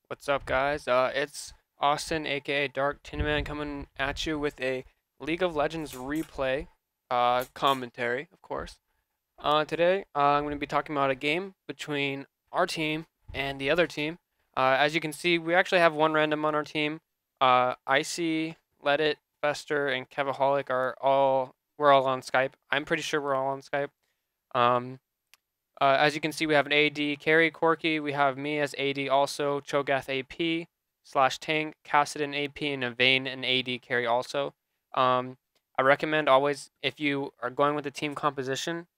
What's up, guys? It's Austin, aka DarkTinman, coming at you with a League of Legends replay commentary, of course. Today, I'm going to be talking about a game between our team and the other team. As you can see, we actually have one random on our team. Icy, Let It, Fester, and Kevaholic we're all on Skype. I'm pretty sure we're all on Skype. Um, as you can see, we have an AD carry, Corky. We have me as AD also, Cho'Gath AP slash tank, Cassidon AP, and a Vayne and AD carry also. I recommend always, if you are going with the team composition,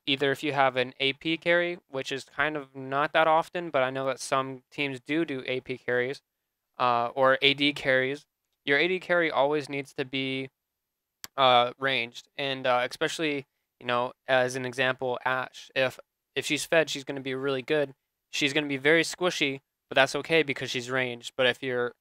either if you have an AP carry, which is kind of not that often, but I know that some teams do AP carries, or AD carries. Your AD carry always needs to be ranged, and especially, as an example, Ashe. If she's fed, she's going to be really good. She's going to be very squishy, but that's okay because she's ranged. But if you're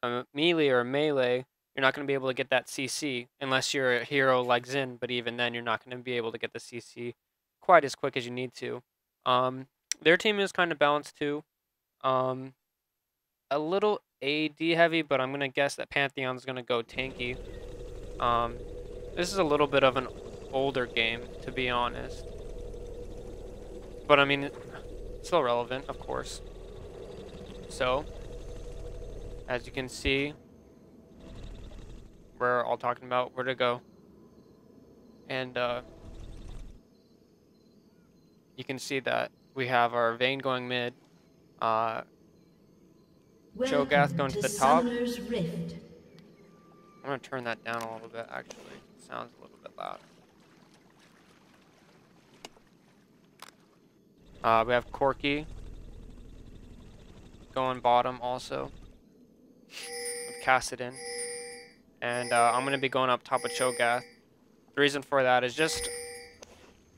a melee or a melee, you're not going to be able to get that CC unless you're a hero like Xin. But even then, you're not going to be able to get the CC quite as quick as you need to. Um, their team is kind of balanced too. Um, a little AD heavy, but I'm going to guess that Pantheon's going to go tanky. This is a little bit of an older game, to be honest. But I mean, still relevant, of course. So, as you can see, we're all talking about where to go. And you can see that we have our Vayne going mid, Cho'Gath going to the top. I'm going to turn that down a little bit, actually. It sounds a little bit loud. We have Corky going bottom also with Cassidon. And I'm going to be going up top with Cho'Gath. The reason for that is just...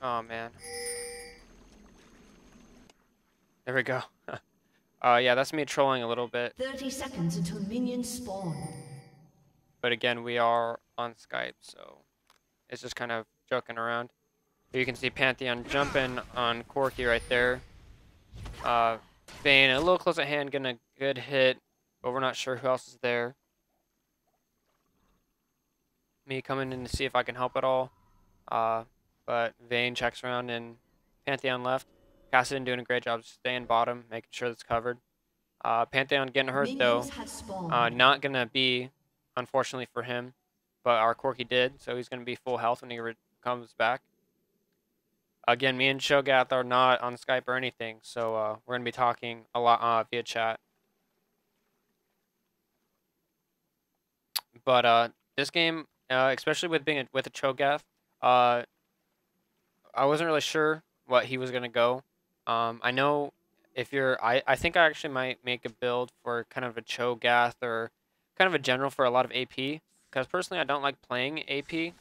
Oh, man. There we go. Yeah, that's me trolling a little bit. 30 seconds until minions spawn. But again, we are on Skype, so it's just kind of joking around. Here you can see Pantheon jumping on Corky right there. Vayne a little close at hand, getting a good hit, but we're not sure who else is there. Me coming in to see if I can help at all. But Vayne checks around and Pantheon left. Cassidon doing a great job staying bottom, making sure that's covered. Pantheon getting hurt though. Not gonna be, unfortunately for him, but our Corky did, so he's gonna be full health when he comes back. Again, me and Cho'Gath are not on Skype or anything, so we're gonna be talking a lot via chat. But this game, especially with being with a Cho'Gath, I wasn't really sure what he was gonna go. I know if you're, I think I actually might make a build for kind of a Cho'Gath or kind of a general for a lot of AP, because personally I don't like playing AP.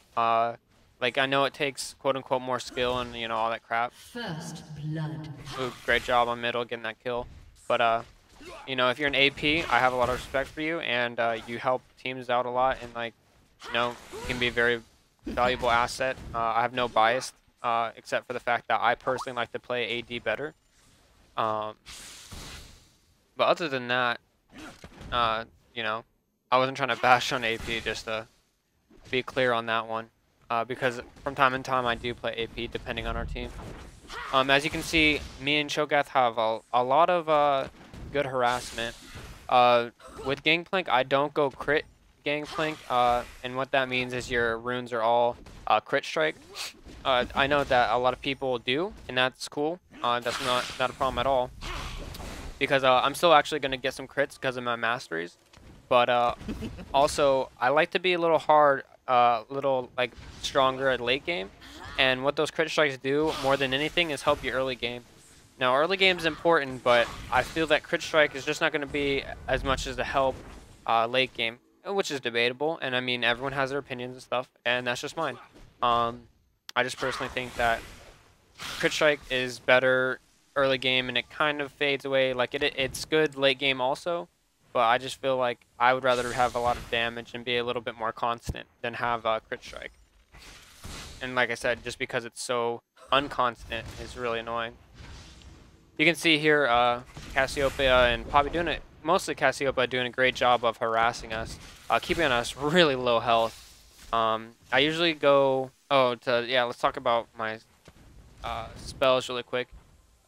Like, I know it takes quote-unquote more skill and, all that crap. First blood. Ooh, great job on middle getting that kill. But, if you're an AP, I have a lot of respect for you, and you help teams out a lot, and, like, you can be a very valuable asset. I have no bias, except for the fact that I personally like to play AD better. But other than that, I wasn't trying to bash on AP, just to be clear on that one. Because from time to time I do play AP depending on our team. As you can see, me and Cho'Gath have a lot of good harassment. With Gangplank, I don't go crit Gangplank, and what that means is your runes are all crit strike. I know that a lot of people do, and that's cool. That's not a problem at all. Because I'm still actually going to get some crits because of my masteries. But also, I like to be a little hard, little like stronger at late game, and what those crit strikes do more than anything is help you early game. Now early game is important, but I feel that crit strike is just not going to be as much as the help late game, which is debatable, and I mean everyone has their opinions and stuff, and that's just mine. I just personally think that crit strike is better early game, and it kind of fades away. Like it's good late game also. But I just feel like I would rather have a lot of damage and be a little bit more constant than have a crit strike. And like I said, just because it's so unconstant is really annoying. You can see here Cassiopeia and Poppy doing a mostly Cassiopeia doing a great job of harassing us, keeping us really low health. I usually go. Yeah. Let's talk about my spells really quick.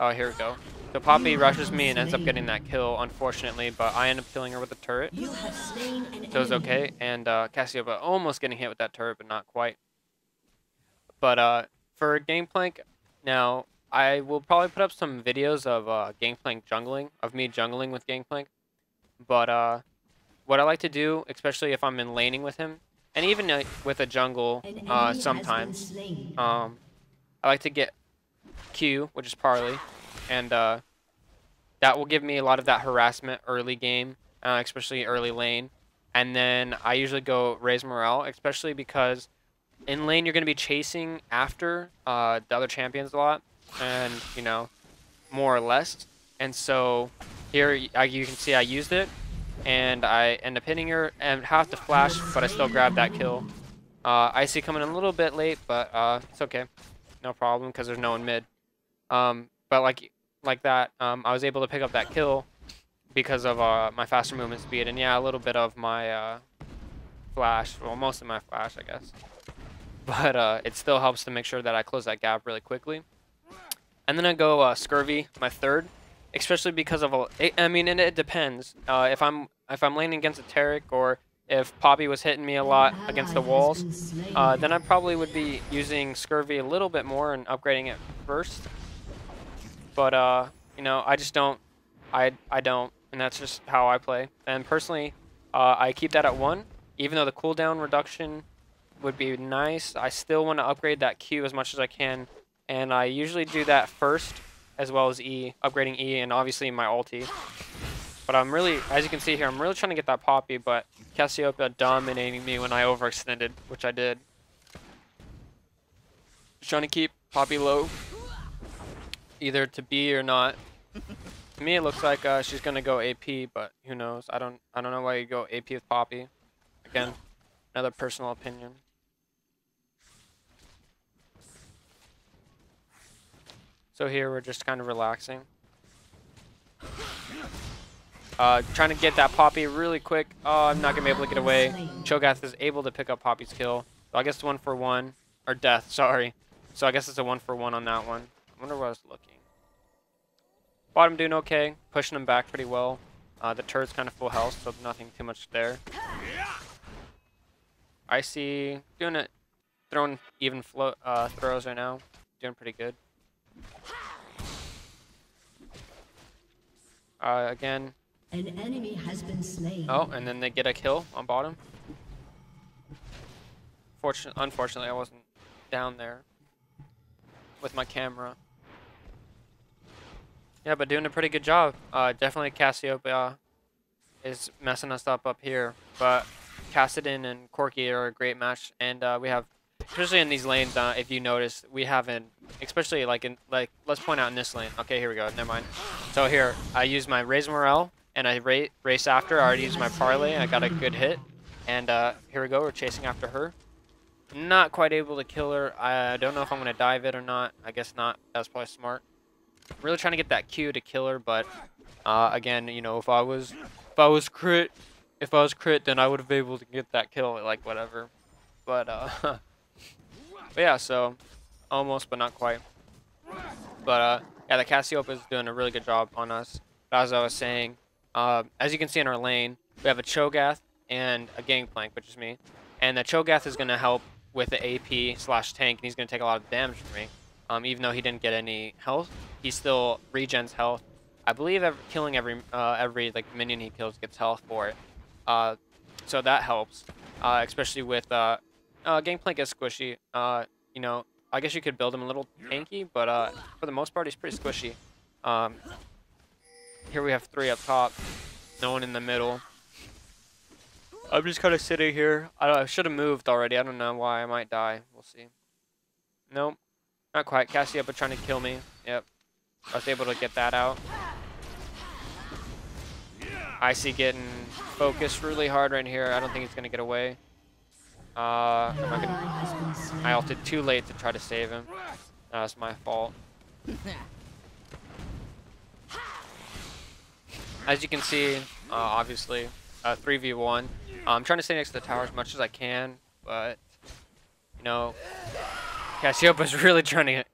Oh, here we go. So You Poppy have rushes been me and ends up getting slain. that kill, unfortunately, but I end up killing her with a turret, You have slain an so it's enemy. okay. And Cassiopeia almost getting hit with that turret, but not quite. But for Gangplank, now I will probably put up some videos of Gangplank jungling, of me jungling with Gangplank. But what I like to do, especially if I'm in laning with him, and even with a jungle, An enemy has been sometimes, slain. I like to get Q, which is parley, and that will give me a lot of that harassment early game, especially early lane. And then I usually go raise morale, especially because in lane you're going to be chasing after the other champions a lot, and you know, more or less. And so here you can see I used it, and I end up hitting her and have to You flash, have but I still slain grabbed an that kill. enemy. Icy coming in a little bit late, but it's okay, no problem because there's no one mid. But like that, I was able to pick up that kill because of my faster movement speed, and yeah, a little bit of my flash, well, most of my flash, I guess. But it still helps to make sure that I close that gap really quickly. And then I go Scurvy, my third, especially because of I mean, and it depends. If I'm laning against a Taric, or if Poppy was hitting me a An lot against ally the has walls, been slain. then I probably would be using Scurvy a little bit more and upgrading it first. But you know, I just don't. I don't, and that's just how I play. And personally, I keep that at 1, even though the cooldown reduction would be nice. I still want to upgrade that Q as much as I can, and I usually do that first, as well as E, upgrading E, and obviously my ulti. But I'm really, as you can see here, I'm really trying to get that Poppy, but Cassiopeia dominating me when I overextended, which I did. Just trying to keep Poppy low, either to B or not. To me, it looks like she's gonna go AP, but who knows? I don't know why you go AP with Poppy. Again, another personal opinion. So here we're just kind of relaxing. Trying to get that Poppy really quick. Oh, I'm not gonna be able to get away. Cho'Gath is able to pick up Poppy's kill. So I guess 1-for-1, or death. Sorry. So I guess it's a 1-for-1 on that one. I wonder where I was looking. Bottom doing okay, pushing him back pretty well. The turret's kind of full health, so nothing too much there. Icy doing it, throwing even throws right now. Doing pretty good. Again. An enemy has been slain. Oh, and then they get a kill on bottom. Unfortunately, I wasn't down there with my camera. Yeah, but doing a pretty good job. Definitely Cassiopeia is messing us up here, but Cassidon and Corki are a great match, and we have, especially in these lanes, if you notice, we haven't, especially let's point out in this lane. Okay, here we go. Never mind. So here, I use my Raise Morale, and I race after. I already used my Parlay, and I got a good hit. And here we go. We're chasing after her. Not quite able to kill her. I don't know if I'm gonna dive it or not. I guess not. That's probably smart. Really trying to get that Q to kill her, but again, you know, if I was crit, then I would have been able to get that kill, like whatever. But but yeah, so almost, but not quite. But yeah, the Cassiopeia is doing a really good job on us. But as I was saying, as you can see in our lane, we have a Cho'Gath and a Gangplank, which is me, and the Cho'Gath is gonna help with the AP/tank, and he's gonna take a lot of damage from me. Even though he didn't get any health, he still regens health. I believe killing every like minion he kills gets health for it. So that helps, especially with Gangplank is squishy. You know, I guess you could build him a little tanky, but for the most part, he's pretty squishy. Here we have 3 up top, no one in the middle. I'm just kind of sitting here. I should have moved already. I don't know why. I might die. We'll see. Nope. Not quite. Cassiopeia trying to kill me. Yep. I was able to get that out. Icy getting focused really hard right here. I don't think he's going to get away. I ulted too late to try to save him. That was my fault. As you can see, obviously, 3v1. I'm trying to stay next to the tower as much as I can, but, you know, Cassiopea's really trying to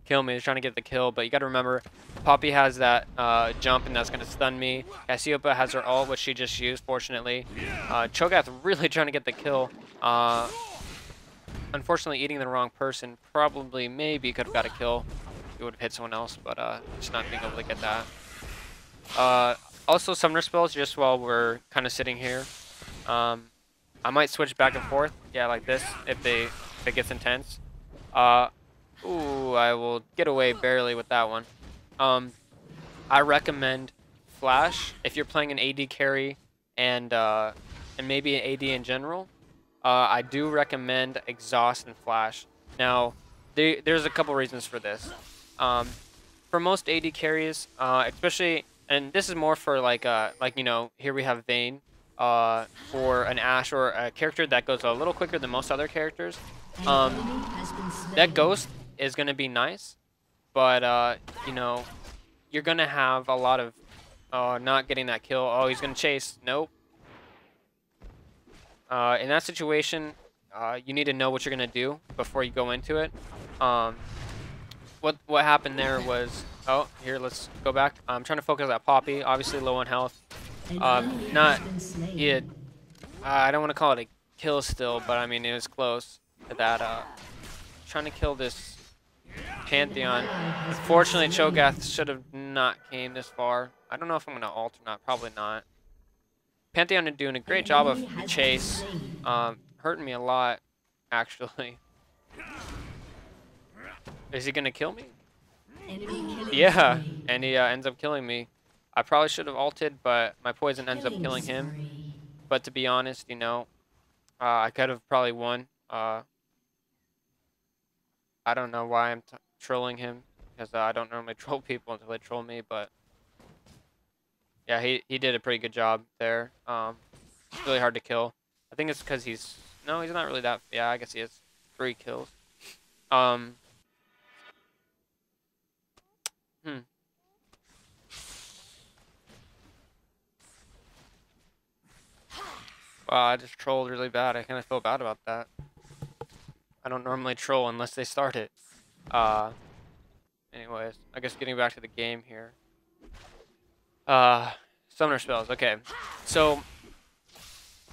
kill me. He's trying to get the kill, but you got to remember, Poppy has that jump, and that's going to stun me. Cassiopeia has her ult, which she just used, fortunately. Cho'Gath really trying to get the kill. Unfortunately, eating the wrong person probably, maybe could have got a kill. It would have hit someone else, but just not being able to get that. Also, summoner spells just while we're kind of sitting here. I might switch back and forth, yeah, like this, if it gets intense. Ooh, I will get away barely with that one. I recommend Flash if you're playing an AD carry and maybe an AD in general. I do recommend Exhaust and Flash. Now, there's a couple reasons for this. For most AD carries, especially, and this is more for like you know, here we have Vayne, for an Ashe or a character that goes a little quicker than most other characters. That Ghost is gonna be nice, but you know, you're gonna have a lot of not getting that kill. Oh, he's gonna chase. Nope. In that situation, you need to know what you're gonna do before you go into it. What happened there was, oh, here, let's go back. I'm trying to focus on Poppy, obviously low on health. He had, I don't want to call it a kill still, but I mean, it was close to that. Trying to kill this Pantheon. Unfortunately, Cho'Gath should have not came this far. I don't know if I'm going to ult or not, probably not. Pantheon is doing a great job of the chase, hurting me a lot, actually. Is he gonna kill me? Yeah, and he ends up killing me. I probably should have ulted, but my poison ends up killing him. But to be honest, you know, I could have probably won. I don't know why I'm trolling him, because I don't normally troll people until they troll me, but yeah, he did a pretty good job there. It's really hard to kill. I think it's because he's not really that. Yeah, I guess he has 3 kills. Wow, I just trolled really bad. I kind of feel bad about that. I don't normally troll unless they start it. Anyways, I guess getting back to the game here. Summoner spells. Okay, so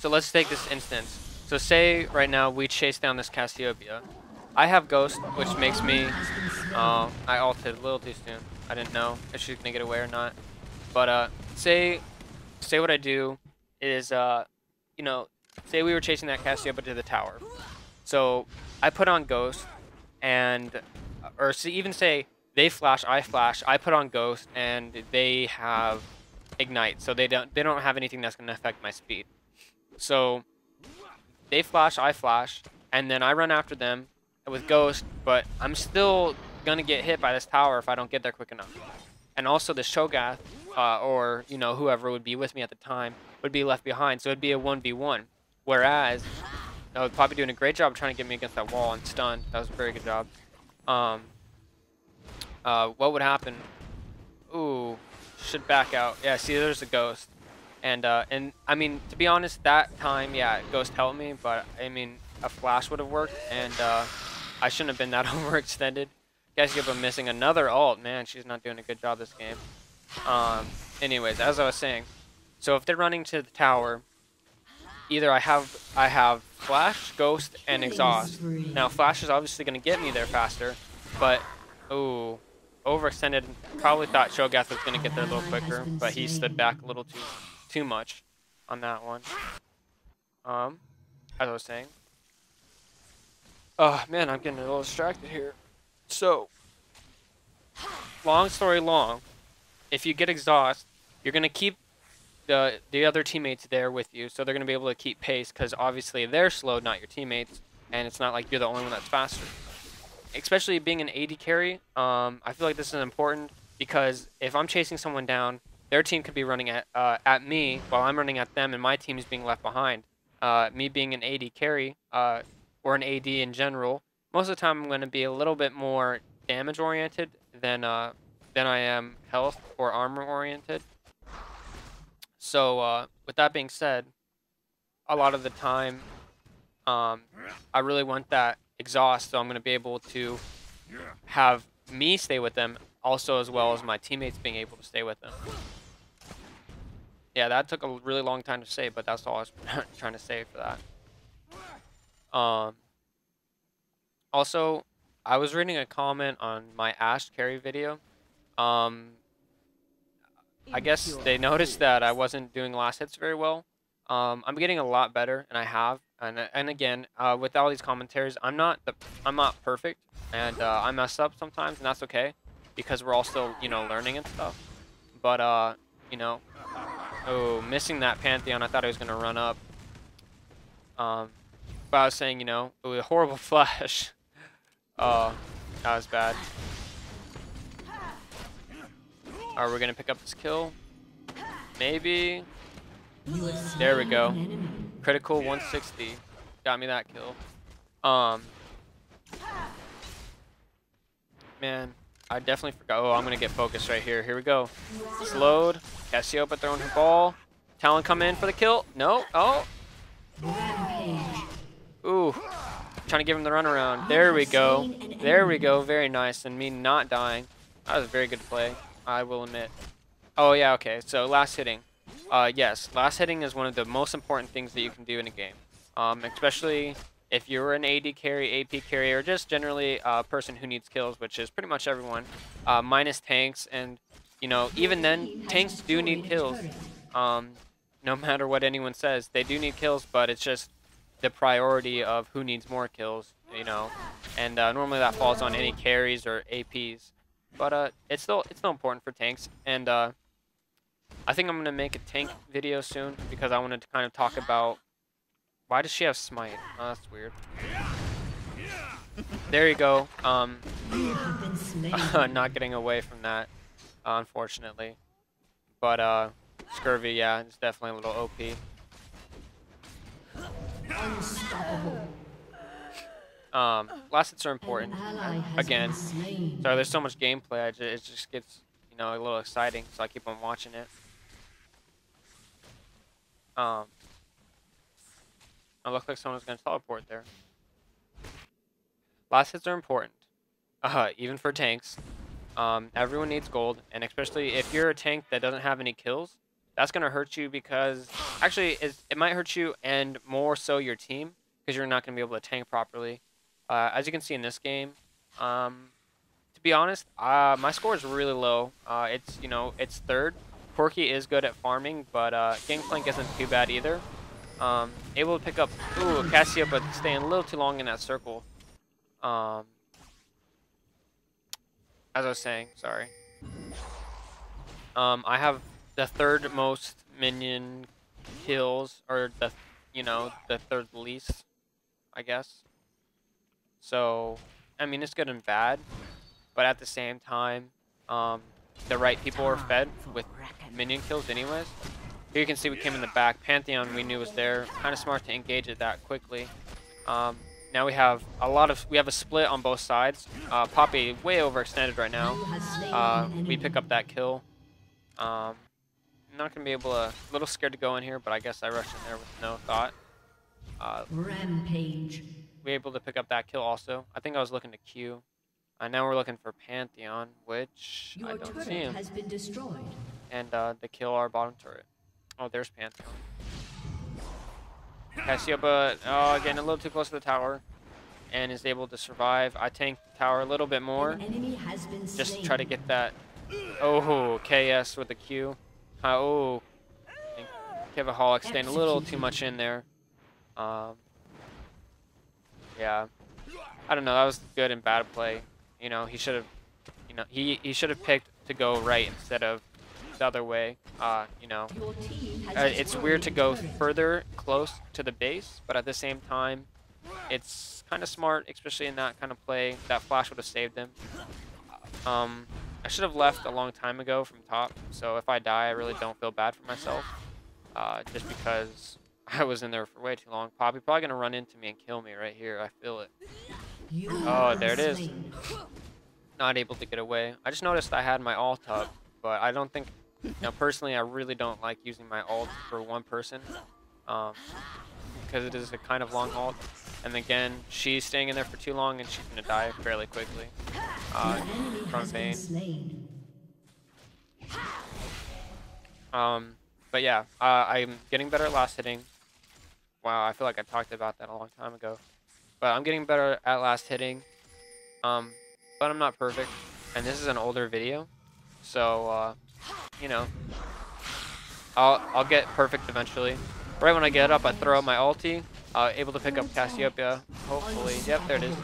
let's take this instance. So say right now we chase down this Cassiopeia. I have Ghost, which makes me. I ulted a little too soon. I didn't know if she's gonna get away or not. But say what I do is you know, say we were chasing that Cassiopeia to the tower. So I put on Ghost, and or even say they flash, I put on Ghost, and they have Ignite. So they don't have anything that's gonna affect my speed. So they flash, I flash, and then I run after them with Ghost, but I'm still gonna get hit by this tower if I don't get there quick enough. And also the Cho'Gath, or you know, whoever would be with me at the time, would be left behind, so it'd be a 1v1. Whereas, Poppy doing a great job trying to get me against that wall and stun. That was a very good job. What would happen? Ooh, should back out. Yeah, see, there's a Ghost. And I mean, to be honest, that time, yeah, Ghost helped me, but I mean, a flash would have worked, and I shouldn't have been that overextended. Guys, give him missing another ult. Man, she's not doing a good job this game. Anyways, as I was saying, so if they're running to the tower, either I have Flash, Ghost, and Exhaust. Now, Flash is obviously going to get me there faster, but, ooh, overextended. Probably thought Cho'Gath was going to get there a little quicker, but he stood back a little too much on that one. As I was saying. Oh, man, I'm getting a little distracted here. So, long story long, if you get Exhaust, you're going to keep the other teammates there with you, so they're going to be able to keep pace, because obviously they're slow, not your teammates, and it's not like you're the only one that's faster. Especially being an AD carry, I feel like this is important, because if I'm chasing someone down, their team could be running at me while I'm running at them, and my team is being left behind. Me being an AD carry, or an AD in general, most of the time I'm going to be a little bit more damage oriented than I am health or armor oriented. So with that being said, a lot of the time, I really want that exhaust, so I'm gonna be able to have me stay with them, also as well as my teammates being able to stay with them. Yeah, that took a really long time to say, but that's all I was trying to say for that. Also, I was reading a comment on my Ash carry video. Um, I guess they noticed that I wasn't doing last hits very well. I'm getting a lot better, and I have. And again, with all these commentaries, I'm not perfect, and I mess up sometimes, and that's okay, because we're all still learning and stuff. But you know, oh, missing that Pantheon, I thought I was gonna run up. Um, but I was saying, it was a horrible flash. Oh, that was bad. Are we gonna pick up this kill? Maybe. There we go. Critical 160. Got me that kill. Man, I definitely forgot. Oh, I'm gonna get focused right here. Here we go. Slowed. Cassiopeia throwing her ball. Talon come in for the kill. No. Oh. Ooh. Trying to give him the runaround. There we go. There we go. Very nice. And me not dying. That was a very good play, I will admit. Oh, yeah, okay. So last hitting. Yes, last hitting is one of the most important things that you can do in a game. Especially if you're an AD carry, AP carry, or just generally a person who needs kills, which is pretty much everyone, minus tanks. And, even then, tanks do need kills. No matter what anyone says, they do need kills, but it's just the priority of who needs more kills, and normally that falls on any carries or APs, but it's still important for tanks. And I think I'm gonna make a tank video soon, because I wanted to kind of talk about why does she have smite. Oh, that's weird. There you go. Not getting away from that, unfortunately, but scurvy, yeah, it's definitely a little OP. Unstoppable. Last hits are important. An ally has Again, been slain. sorry, there's so much gameplay. It just gets, a little exciting, so I keep on watching it. It looks like someone's gonna teleport there. Last hits are important, even for tanks. Everyone needs gold, and especially if you're a tank that doesn't have any kills, that's gonna hurt you, because actually it might hurt you and more so your team, because you're not gonna be able to tank properly. As you can see in this game, to be honest, my score is really low. It's third. Corky is good at farming, but Gangplank isn't too bad either. Able to pick up, Cassiopeia, but staying a little too long in that circle. As I was saying, sorry. I have the third most minion kills, or the third least, I guess. So, I mean, it's good and bad, but at the same time, the right people are fed with minion kills anyways. Here you can see we came in the back. Pantheon we knew was there. Kind of smart to engage it that quickly. Now we have a split on both sides. Poppy way overextended right now. We pick up that kill. I'm not gonna be able to. A little scared to go in here, but I guess I rushed in there with no thought. Rampage. We able to pick up that kill also. I think I was looking to Q. Now we're looking for Pantheon, which I Your don't turret see him. has been destroyed. And to kill our bottom turret. Oh, there's Pantheon. Cassiopeia, again, a little too close to the tower, and is able to survive. I tank the tower a little bit more, An enemy has been just slain. to try to get that. Oh, KS with the Q. Oh, Kivaholic staying a little too much in there. Yeah, I don't know. That was good and bad play. He should have, he should have picked to go right instead of the other way. Your team has It's weird to go destroyed a turret. further close to the base, but at the same time, it's kind of smart, especially in that kind of play. That flash would have saved him. I should have left a long time ago from top, so if I die, I really don't feel bad for myself. Just because I was in there for way too long. Poppy probably gonna run into me and kill me right here. I feel it. You Oh, have there it been is. slain. Not able to get away. I just noticed I had my ult up, but I don't think Now, personally, I really don't like using my ult for one person, um, because it is a kind of long ult. And again, she's staying in there for too long, and she's gonna die fairly quickly An uh, enemy from has been Vayne. slain. But yeah, I'm getting better at last hitting. Wow, I feel like I talked about that a long time ago. But I'm getting better at last hitting. Um, but I'm not perfect, and this is an older video, so you know, I'll get perfect eventually. Right when I get up, I throw out my ulti, able to pick up Cassiopeia. Hopefully, yep, there it is.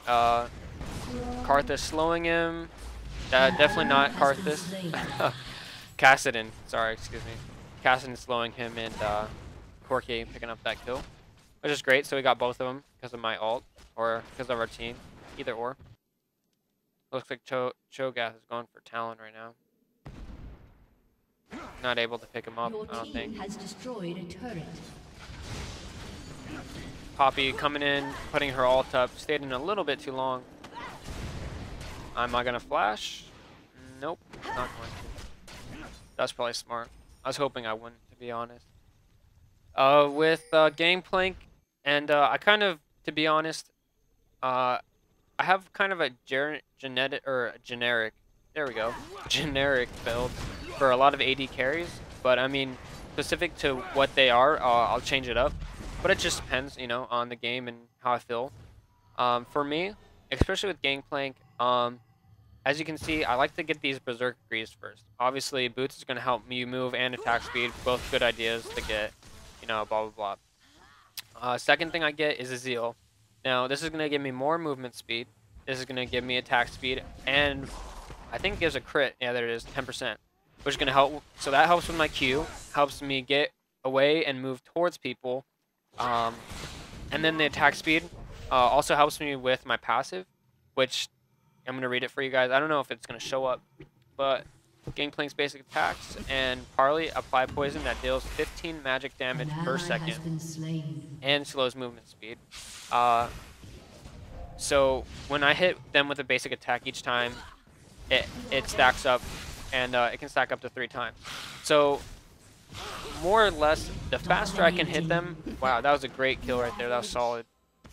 Uh, Karthus slowing him. Definitely not Has been Karthus. slain. Kassadin, sorry, excuse me. Kassadin slowing him and Corki picking up that kill, which is great. So we got both of them because of my ult or because of our team, either or. Looks like Cho'Gath is going for Talon right now. Not able to pick him up, Your I don't think. team has destroyed a turret. Poppy coming in, putting her ult up, stayed in a little bit too long. Am I gonna flash? Nope, not going to. That's probably smart. I was hoping I wouldn't, to be honest. With Gangplank, and I kind of, to be honest, I have kind of a genetic or a generic, there we go, generic build for a lot of AD carries. But I mean, specific to what they are, I'll change it up. But it just depends, you know, on the game and how I feel. For me, especially with Gangplank, as you can see, I like to get these Berserk degrees first. Obviously, Boots is going to help me move and attack speed, both good ideas to get, you know, blah, blah, blah. Second thing I get is a Zeal. Now, this is going to give me more movement speed. This is going to give me attack speed, and I think it gives a crit. Yeah, there it is, 10%, which is going to help. So that helps with my Q, helps me get away and move towards people. Um, and then the attack speed also helps me with my passive, which I'm going to read it for you guys. I don't know if it's going to show up, but Gangplank's basic attacks and Parley apply poison that deals 15 magic damage An per ally second has been slain. and slows movement speed. Uh, so when I hit them with a basic attack each time, it stacks up, and it can stack up to 3 times. So more or less, the faster I can hit them, wow, that was a great kill right there. That was solid.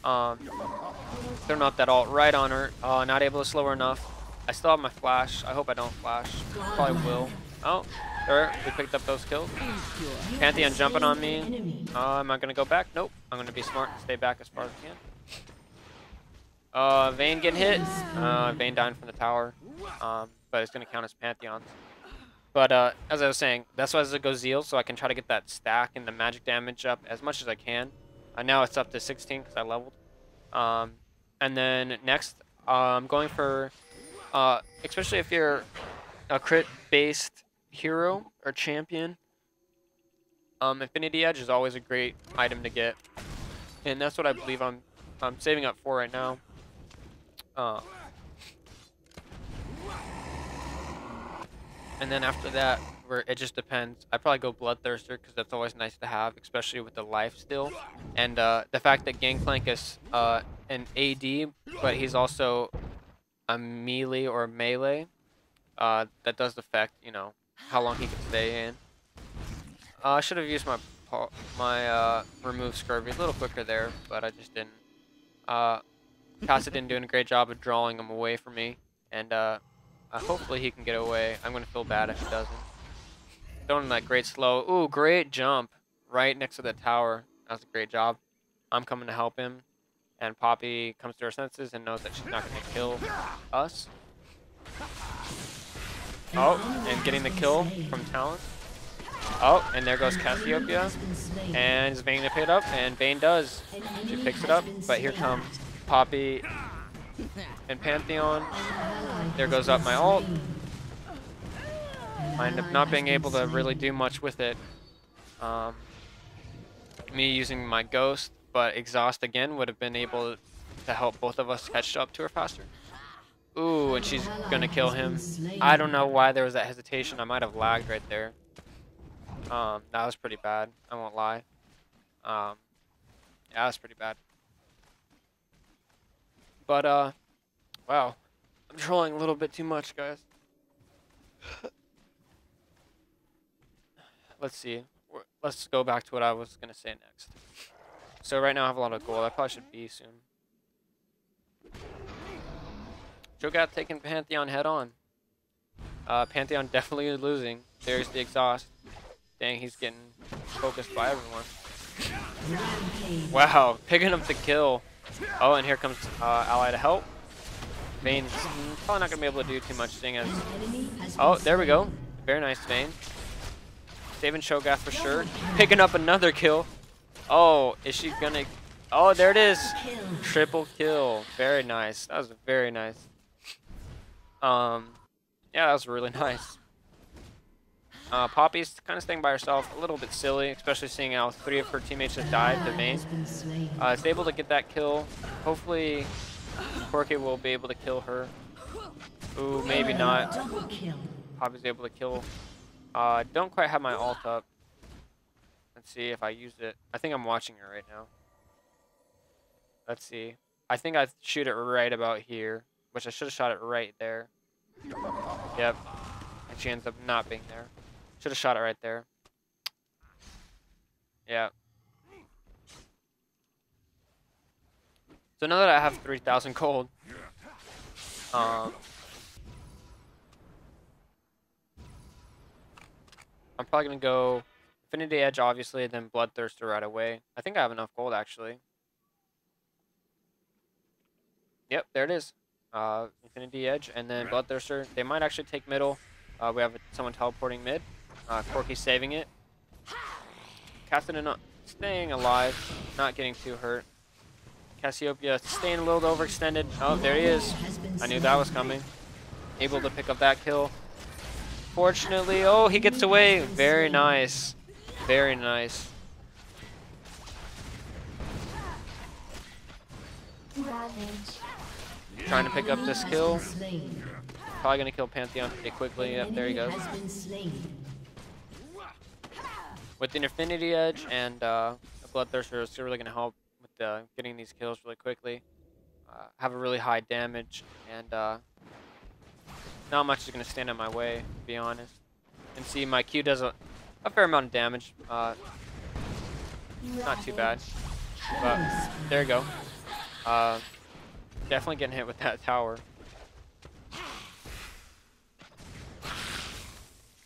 Throwing out that ult right on her. Not able to slow her enough. I still have my flash. I hope I don't flash. Probably will. Oh, there. We picked up those kills. Pantheon jumping on me. Am I going to go back? Nope. I'm going to be smart and stay back as far as I can. Vayne getting hit. Vayne dying from the tower. But it's going to count as Pantheons. But as I was saying, that's why I go Zeal, so I can try to get that stack and the magic damage up as much as I can. Now it's up to 16 because I leveled. And then next, I'm going for, especially if you're a crit-based hero or champion, Infinity Edge is always a great item to get. And that's what I believe I'm saving up for right now. And then after that, it just depends. I probably go Bloodthirster because that's always nice to have, especially with the life still. And the fact that Gangplank is an AD, but he's also a melee or melee, that does affect, you know, how long he can stay in. I should have used my remove Scurvy a little quicker there, but I just didn't. Kassadin doing a great job of drawing him away from me, and hopefully he can get away. I'm gonna feel bad if he doesn't. Throwing that great slow. Ooh, great jump right next to the tower. That was a great job. I'm coming to help him, and Poppy comes to her senses and knows that she's not gonna kill us. Oh, and getting the kill from Talon. Oh, and there goes Cassiopeia. And is Vayne gonna pick it up? And Vayne does. She picks it up, but here come Poppy and Pantheon. There goes up my ult. I end up not being able to really do much with it. Me using my Ghost, but Exhaust again would have been able to help both of us catch up to her faster. Ooh, and she's gonna kill him. I don't know why there was that hesitation. I might have lagged right there. That was pretty bad. I won't lie. Yeah, that was pretty bad. But, wow. I'm trolling a little bit too much, guys. let's see. Let's go back to what I was gonna say next. So right now I have a lot of gold. I probably should be soon. Cho'Gath taking Pantheon head on. Pantheon definitely losing. There's the exhaust. Dang, he's getting focused by everyone. Wow, picking up the kill. Oh, and here comes Ally to help. Vayne's probably not going to be able to do too much thing as... Oh, there we go. Very nice, Vayne. Saving Cho'Gath for sure. Picking up another kill. Oh, is she going to... Oh, there it is. Triple kill. Very nice. That was very nice. Yeah, that was really nice. Poppy's kind of staying by herself, a little bit silly, especially seeing how 3 of her teammates just died to Vayne. Is able to get that kill. Hopefully, Corki will be able to kill her. Ooh, maybe not. Poppy's able to kill. Don't quite have my ult up. Let's see if I used it. I think I'm watching her right now. Let's see. I think I shoot it right about here, which I should have shot it right there. Yep. And she ends up not being there. Should have shot it right there. Yeah. So now that I have 3,000 gold, I'm probably gonna go Infinity Edge, obviously, then Bloodthirster right away. I think I have enough gold actually. Yep, there it is. Infinity Edge and then Bloodthirster. They might actually take middle. We have someone teleporting mid. Corki's saving it. Cassidy staying alive, not getting too hurt. Cassiopeia staying a little overextended. Oh, there he is. I knew that was coming. Able to pick up that kill. Fortunately, oh, he gets away. Very nice. Very nice. Trying to pick up this kill. Probably going to kill Pantheon pretty quickly. Yep, there he goes. With the Infinity Edge and the Bloodthirster, it's really going to help with getting these kills really quickly. Have a really high damage, and not much is going to stand in my way, to be honest. You can see my Q does a fair amount of damage. Not too bad. But there you go. Definitely getting hit with that tower.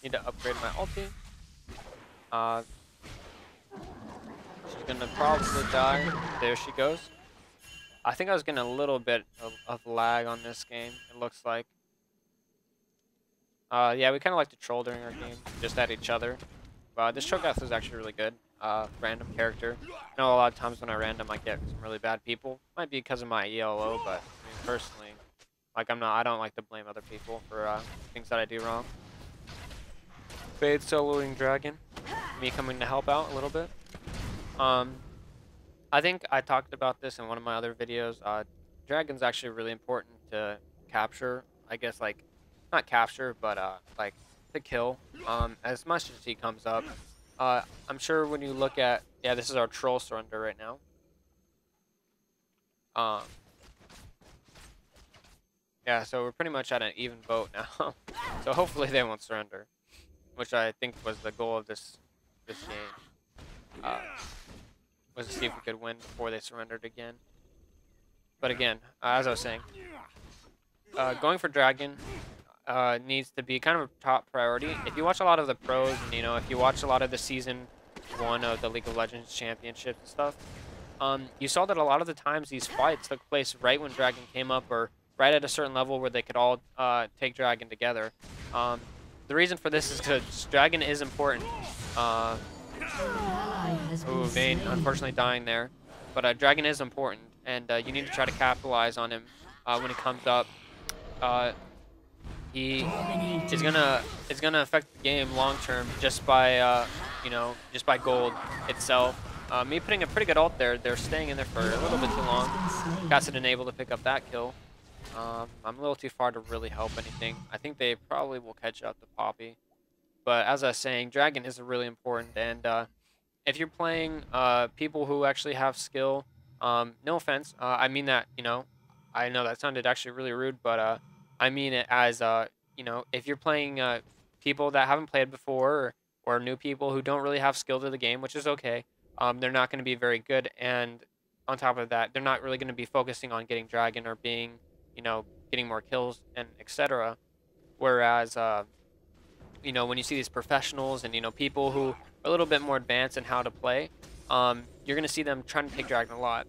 Need to upgrade my ulti. She's gonna probably die. There she goes. I think I was getting a little bit of lag on this game, it looks like. Yeah, we kind of like to troll during our game, just at each other. This Cho'Gath is actually really good. Random character. I know a lot of times when I random, I get some really bad people. Might be because of my ELO, but I mean, personally, like I don't like to blame other people for things that I do wrong. Fade soloing Dragon. Me coming to help out a little bit. I think I talked about this in one of my other videos. Dragon's actually really important to capture. I guess like, not capture, but like to kill. As much as he comes up. I'm sure when you look at, yeah, this is our troll surrender right now. Yeah, so we're pretty much at an even vote now. So hopefully they won't surrender, which I think was the goal of this game. Was to see if we could win before they surrendered again. But again, as I was saying, going for Dragon needs to be kind of a top priority. If you watch a lot of the pros, and you know, if you watch a lot of the season 1 of the League of Legends championships and stuff, you saw that a lot of the times these fights took place right when Dragon came up, or right at a certain level where they could all take Dragon together. The reason for this is because Dragon is important. Ooh, Vayne unfortunately dying there, but Dragon is important, and you need to try to capitalize on him when he comes up. He is gonna affect the game long term just by you know, just by gold itself. Me putting a pretty good ult there. They're staying in there for a little bit too long. Cassidy able to pick up that kill. I'm a little too far to really help anything. I think they probably will catch up to Poppy. But as I was saying, Dragon is really important, and if you're playing people who actually have skill, no offense, I mean that, you know, I know that sounded actually really rude, but I mean it as, you know, if you're playing people that haven't played before, or new people who don't really have skill to the game, which is okay. They're not going to be very good, and on top of that, they're not really going to be focusing on getting dragon or being, getting more kills and etc. Whereas, when you see these professionals and people who are a little bit more advanced in how to play, you're going to see them trying to take dragon a lot.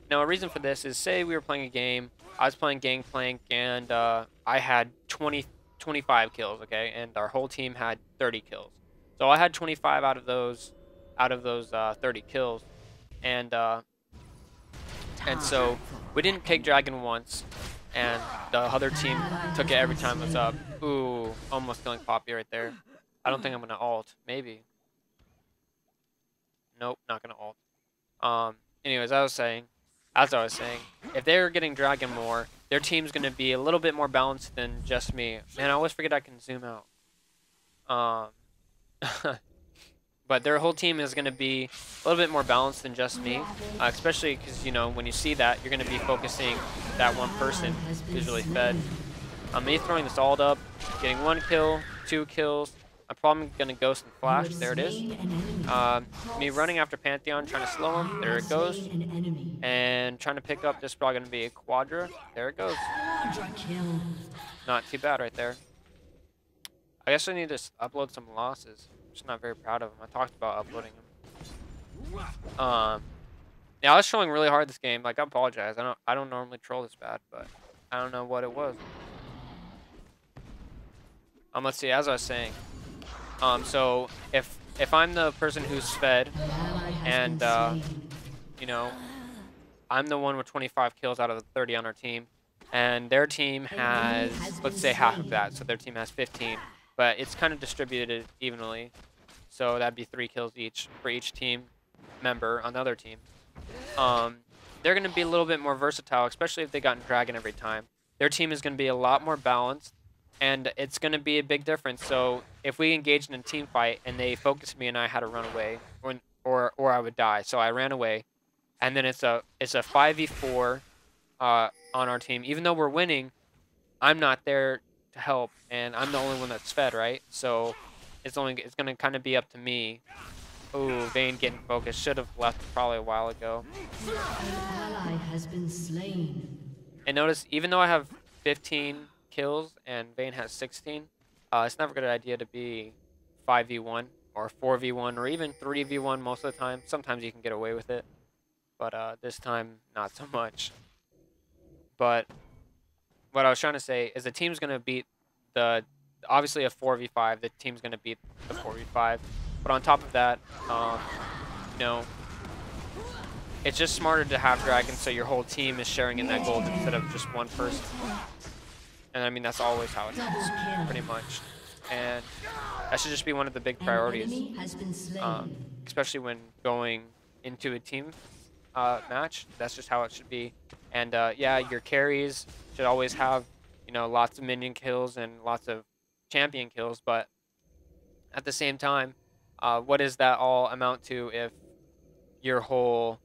Now, a reason for this is, say we were playing a game, I was playing Gangplank, and I had 25 kills, okay, and our whole team had 30 kills. So I had 25 out of those 30 kills, and so we didn't take dragon once, and the other team took it every time it was up. Ooh, almost killing Poppy right there. I don't think I'm gonna ult. Maybe. Nope, not gonna ult. Anyways, as I was saying, if they're getting dragon more, their team's gonna be a little bit more balanced than just me. Man, I always forget I can zoom out. But their whole team is gonna be a little bit more balanced than just me, especially because when you see that, you're gonna be focusing that one person who's really fed. Me throwing this ult up, getting 1 kill, 2 kills. I'm probably going to ghost and flash. There it is. Me running after Pantheon, trying to slow him. There it goes. And trying to pick up, this is probably going to be a Quadra. There it goes. Not too bad right there. I guess I need to upload some losses. I'm just not very proud of them. I talked about uploading them. Yeah, I was trolling really hard this game. Like, I apologize. I don't normally troll this bad, but I don't know what it was. Let's see, as I was saying. So if I'm the person who's fed, and I'm the one with 25 kills out of the 30 on our team, and their team has, let's say, half of that, so their team has 15, but it's kind of distributed evenly, so that'd be 3 kills each for each team member on the other team. They're going to be a little bit more versatile, especially if they got dragon every time. Their team is going to be a lot more balanced, and it's going to be a big difference. So if we engaged in a team fight and they focused me and I had to run away, or I would die, so I ran away, and then it's a 5v4 on our team. Even though we're winning, I'm not there to help, and I'm the only one that's fed, right? So it's going to kind of be up to me. Ooh, Vayne getting focused. Should have left probably a while ago. An ally has been slain. And notice, even though I have 15 kills and Vayne has 16, it's never a good idea to be 5v1 or 4v1 or even 3v1 most of the time. Sometimes you can get away with it, but this time not so much. But what I was trying to say is the team's going to beat obviously a 4v5, the team's going to beat the 4v5. But on top of that, it's just smarter to have dragons so your whole team is sharing in that gold instead of just one person. And I mean, that's always how it is, pretty much. And that should just be one of the big priorities, especially when going into a team match. That's just how it should be. And yeah, your carries should always have, lots of minion kills and lots of champion kills. But at the same time, what does that all amount to if your whole,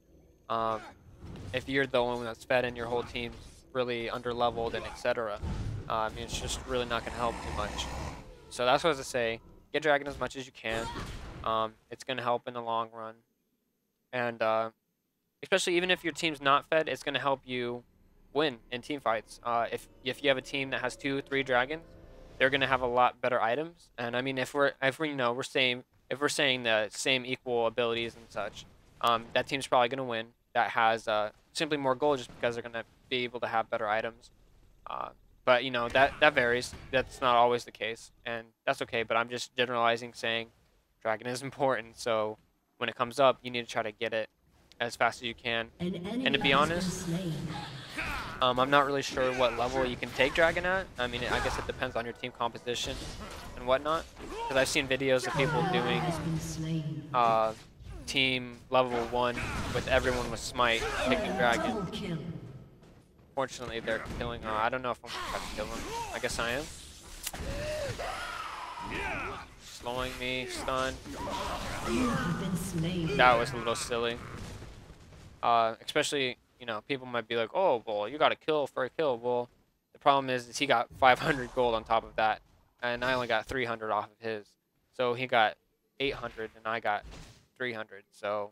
if you're the only one that's fed and your whole team's really underleveled and etc.? I mean, it's just really not going to help too much. So that's what I was to say. Get dragon as much as you can. It's going to help in the long run. And especially even if your team's not fed, it's going to help you win in team fights. If you have a team that has 2-3 dragons, they're going to have a lot better items. And I mean, if we're saying the same equal abilities and such, that team's probably going to win. That has simply more gold just because they're going to be able to have better items. But that varies. That's not always the case, and that's okay. But I'm just generalizing, saying dragon is important. So when it comes up, you need to try to get it as fast as you can. And to be honest, I'm not really sure what level you can take dragon at. I mean, I guess it depends on your team composition and whatnot. Because I've seen videos of people doing team level 1 with everyone with smite taking dragon. Fortunately, they're killing. I don't know if I'm gonna try to kill him. I guess I am. Slowing me, stun. That was a little silly. Especially, people might be like, "Oh, well, you got a kill for a kill." Well, the problem is he got 500 gold on top of that, and I only got 300 off of his. So he got 800 and I got 300. So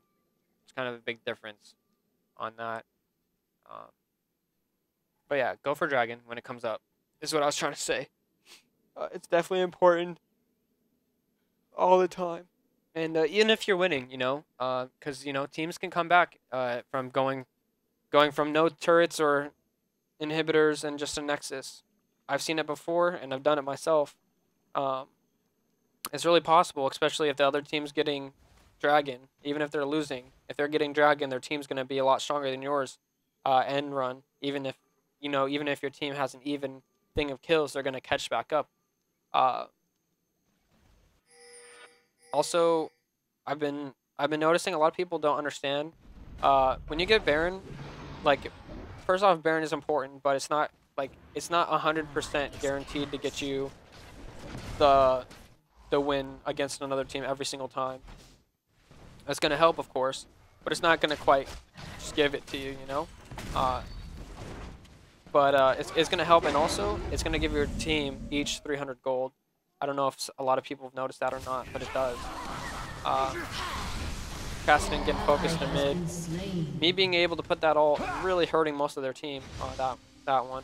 it's kind of a big difference on that. Um, but yeah, go for dragon when it comes up. Is what I was trying to say. It's definitely important all the time. And even if you're winning, because teams can come back from going from no turrets or inhibitors and just a nexus. I've seen it before and I've done it myself. Um, it's really possible, especially if the other team's getting dragon. Even if they're losing, if they're getting dragon, their team's gonna be a lot stronger than yours. End run, even if your team has an even thing of kills, they're gonna catch back up. Uh, Also, I've been noticing a lot of people don't understand. When you get Baron, like first off, Baron is important, but it's not 100% guaranteed to get you the the win against another team every single time. It's gonna help, of course, but it's not gonna quite just give it to you, you know. Uh, but it's gonna help, and also it's gonna give your team each 300 gold. I don't know if a lot of people have noticed that or not, but it does. Uh, Casting getting focused in mid. Me being able to put that all really hurting most of their team. That one.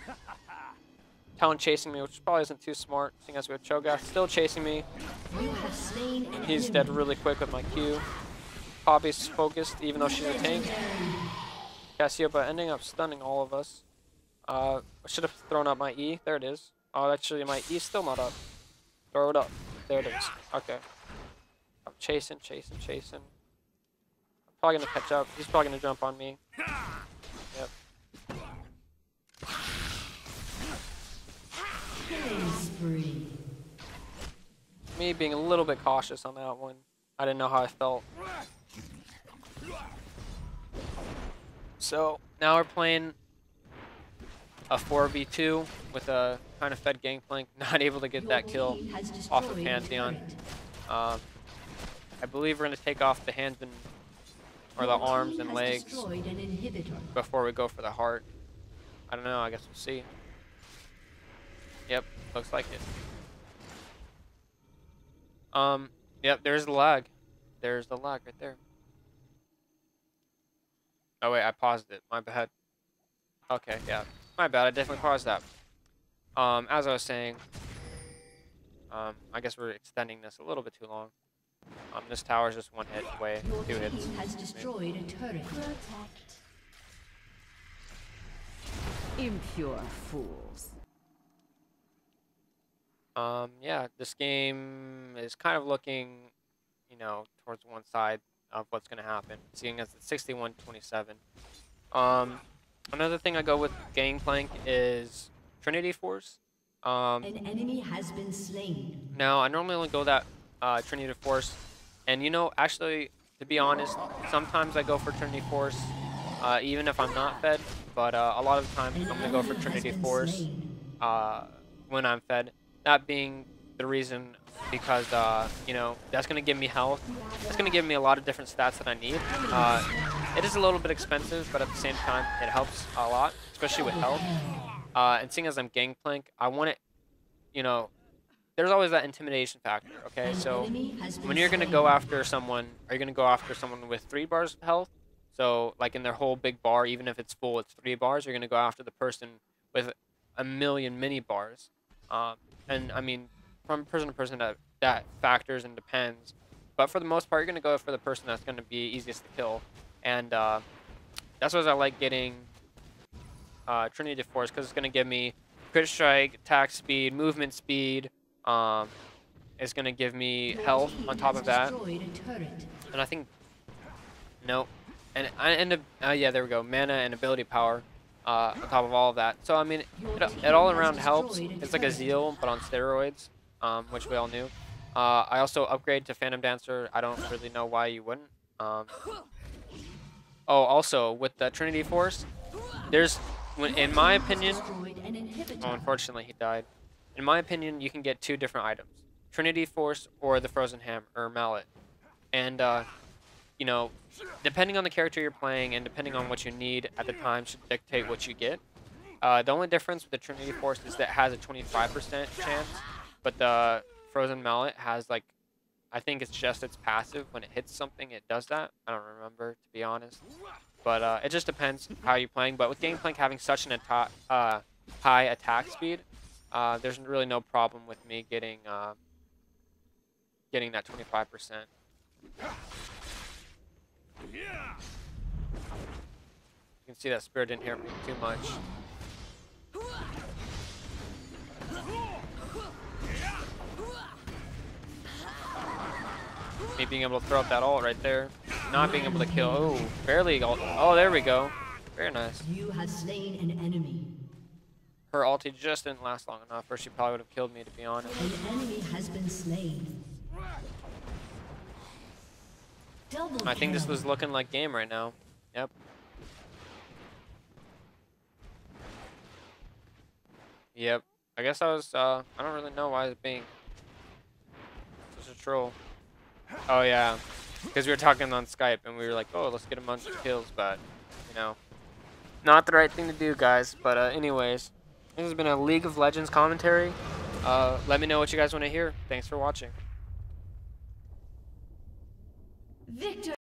Talon chasing me, which probably isn't too smart, seeing as we have Cho'Gath still chasing me. He's dead really quick with my Q. Poppy's focused, even though she's a tank. Cassiopeia ending up stunning all of us. I should have thrown up my E. There it is. Oh, actually, my E's still not up. Throw it up. There it is. Okay. I'm chasing. I'm probably gonna catch up. He's probably gonna jump on me. Yep. Me being a little bit cautious on that one. I didn't know how I felt. So now we're playing a 4v2 with a kind of fed Gangplank, not able to get that kill off of Pantheon. I believe we're going to take off the hands or the arms and legs before we go for the heart. I don't know, I guess we'll see. Yep, looks like it. Yep, there's the lag. There's the lag right there. Oh wait, I paused it. My bad. Okay, yeah. My bad, I definitely paused that. As I was saying, I guess we're extending this a little bit too long. This tower's just one hit away, 2 hits. Has destroyed a turret. Impure fools. Yeah, this game is kind of looking, towards one side of what's going to happen, seeing as it's 61-27. Another thing I go with Gangplank is Trinity Force. An enemy has been slain. Now, I normally only go that Trinity Force, and actually, to be honest, sometimes I go for Trinity Force, even if I'm not fed, but a lot of the time I'm going to go for Trinity Force when I'm fed. That being the reason because, that's going to give me health. It's going to give me a lot of different stats that I need. It is a little bit expensive, but at the same time, it helps a lot, especially with health. And seeing as I'm Gangplank, I want it, there's always that intimidation factor, okay? So when you're going to go after someone, are you going to go after someone with 3 bars of health? So, like in their whole big bar, even if it's full, it's 3 bars. You're going to go after the person with a million mini bars. And I mean, from person to person, that factors and depends. But for the most part, you're going to go for the person that's going to be easiest to kill. And that's why I like getting Trinity Force, because it's going to give me crit strike, attack speed, movement speed. It's going to give me health on top of that. And I think, no. And yeah, there we go. Mana and ability power on top of all of that. So, I mean, it all around helps. It's like a Zeal, but on steroids, which we all knew. I also upgrade to Phantom Dancer. I don't really know why you wouldn't. Oh, also, with the Trinity Force, in my opinion, oh, unfortunately he died. In my opinion, you can get 2 different items. Trinity Force or the Frozen Hammer or Mallet. And, depending on the character you're playing and depending on what you need at the time should dictate what you get. The only difference with the Trinity Force is that it has a 25% chance, but the Frozen Mallet has like I think it's just its passive. When it hits something, it does that. I don't remember, to be honest. But it just depends how you're playing. But with Gangplank having such an high attack speed, there's really no problem with me getting that 25%. You can see that Spirit didn't hurt me too much. Me being able to throw up that ult right there. Not being able to kill. Oh, barely ult. Oh, there we go. Very nice. You have slain an enemy. Her ulti just didn't last long enough, or she probably would have killed me, to be honest. An enemy has been slain. Double I think this kill. was looking like game right now. Yep. Yep. I guess I was, I don't really know why I was being such a troll. Oh, yeah. Because we were talking on Skype, and we were like, oh, let's get a bunch of kills, but, you know, not the right thing to do, guys. But anyways, this has been a League of Legends commentary. Let me know what you guys want to hear. Thanks for watching. Victor.